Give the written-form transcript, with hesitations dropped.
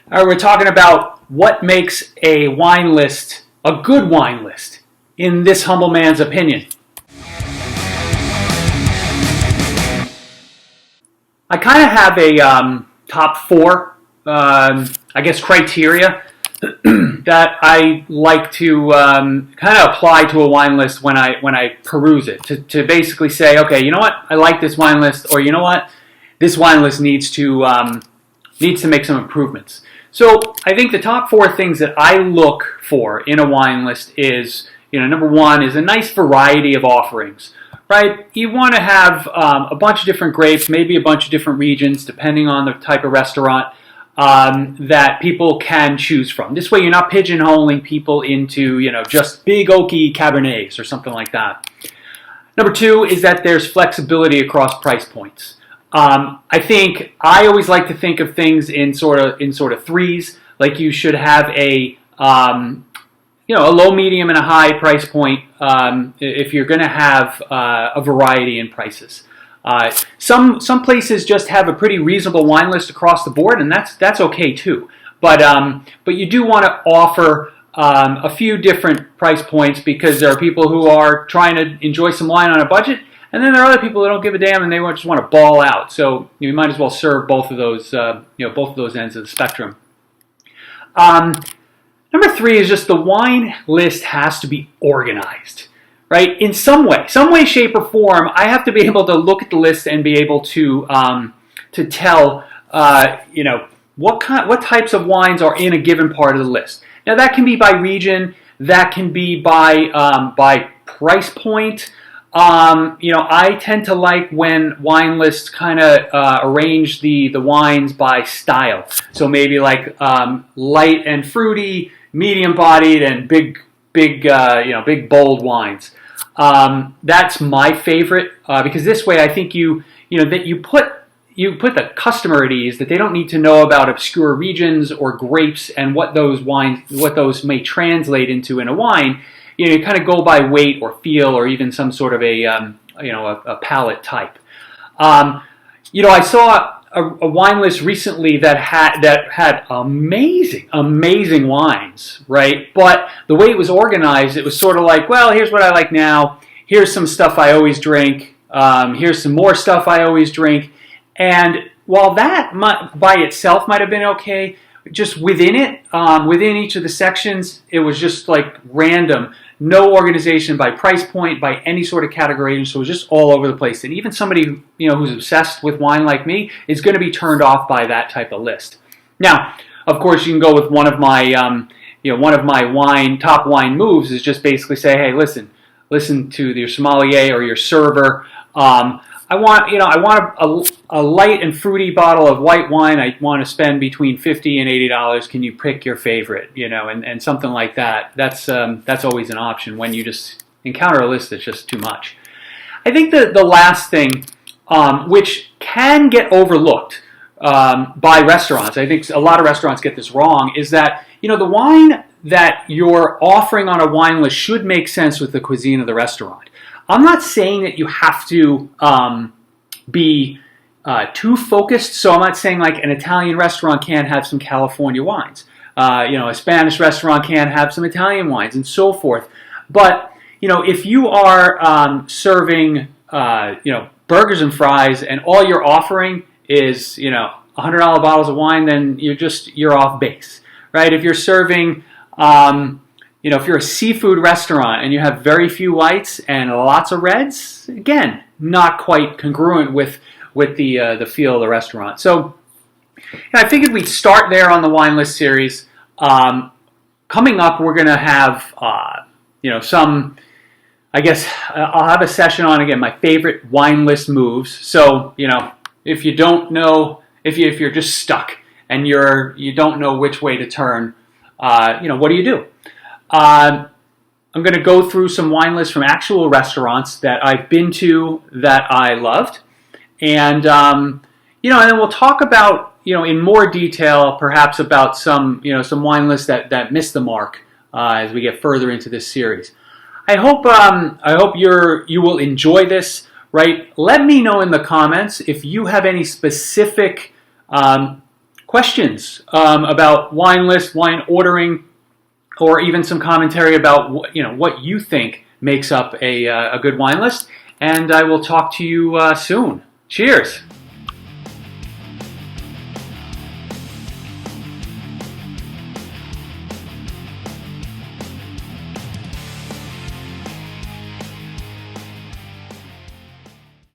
We're talking about what makes a wine list a good wine list, in this humble man's opinion. I kind of have a top four, I guess, criteria that I like to kind of apply to a wine list when I peruse it. To basically say, okay, you know what, I like this wine list, or you know what, this wine list needs to make some improvements. So I think the top four things that I look for in a wine list is, number one is a nice variety of offerings. Right, you want to have a bunch of different grapes, maybe a bunch of different regions, depending on the type of restaurant that people can choose from. This way, you're not pigeonholing people into, just big oaky Cabernets or something like that. Number two is that there's flexibility across price points. I think I always like to think of things in sort of threes. Like you should have a low, medium, and a high price point if you're going to have a variety in prices. Some places just have a pretty reasonable wine list across the board, and that's okay too. But you do want to offer a few different price points, because there are people who are trying to enjoy some wine on a budget, and then there are other people who don't give a damn and they just want to ball out. So you might as well serve both of those ends of the spectrum. Number three is just the wine list has to be organized, right? In some way, shape, or form. I have to be able to look at the list and be able to tell, what types of wines are in a given part of the list. Now that can be by region, that can be by price point. I tend to like when wine lists kind of arrange the wines by style. So maybe like light and fruity, medium-bodied, and big bold wines. That's my favorite because this way I think that you put the customer at ease, that they don't need to know about obscure regions or grapes and what those may translate into in a wine. You kind of go by weight or feel, or even some sort of a palate type. I saw a wine list recently that had amazing wines, right? But the way it was organized, it was sort of like, well, here's what I like now. Here's some stuff I always drink. Here's some more stuff I always drink. And while that by itself might have been okay, just within it, within each of the sections, it was just like random. No organization by price point, by any sort of category, so it was just all over the place. And even somebody who's obsessed with wine like me is going to be turned off by that type of list. Now, of course, you can go with one of my top wine moves is just basically say, hey, listen to your sommelier or your server. I want a light and fruity bottle of white wine. I want to spend between $50 and $80. Can you pick your favorite? And something like that. That's always an option when you just encounter a list that's just too much. I think the last thing, which can get overlooked by restaurants, I think a lot of restaurants get this wrong, is that the wine that you're offering on a wine list should make sense with the cuisine of the restaurant. I'm not saying that you have to be too focused. So I'm not saying like an Italian restaurant can't have some California wines. A Spanish restaurant can't have some Italian wines and so forth. But, if you are serving, burgers and fries and all you're offering is, $100 bottles of wine, then you're off base, right? If you're serving, if you're a seafood restaurant and you have very few whites and lots of reds, again, not quite congruent with the feel of the restaurant. So I figured we'd start there on the wine list series. Coming up, we're going to have some. I guess I'll have a session on again my favorite wine list moves. So if you don't know, if you're just stuck and you don't know which way to turn, what do you do? I'm going to go through some wine lists from actual restaurants that I've been to that I loved, and and then we'll talk about in more detail perhaps about some wine lists that missed the mark as we get further into this series. I hope you will enjoy this. Right? Let me know in the comments if you have any specific questions about wine lists, wine ordering, or even some commentary about what you think makes up a good wine list. And I will talk to you soon. Cheers.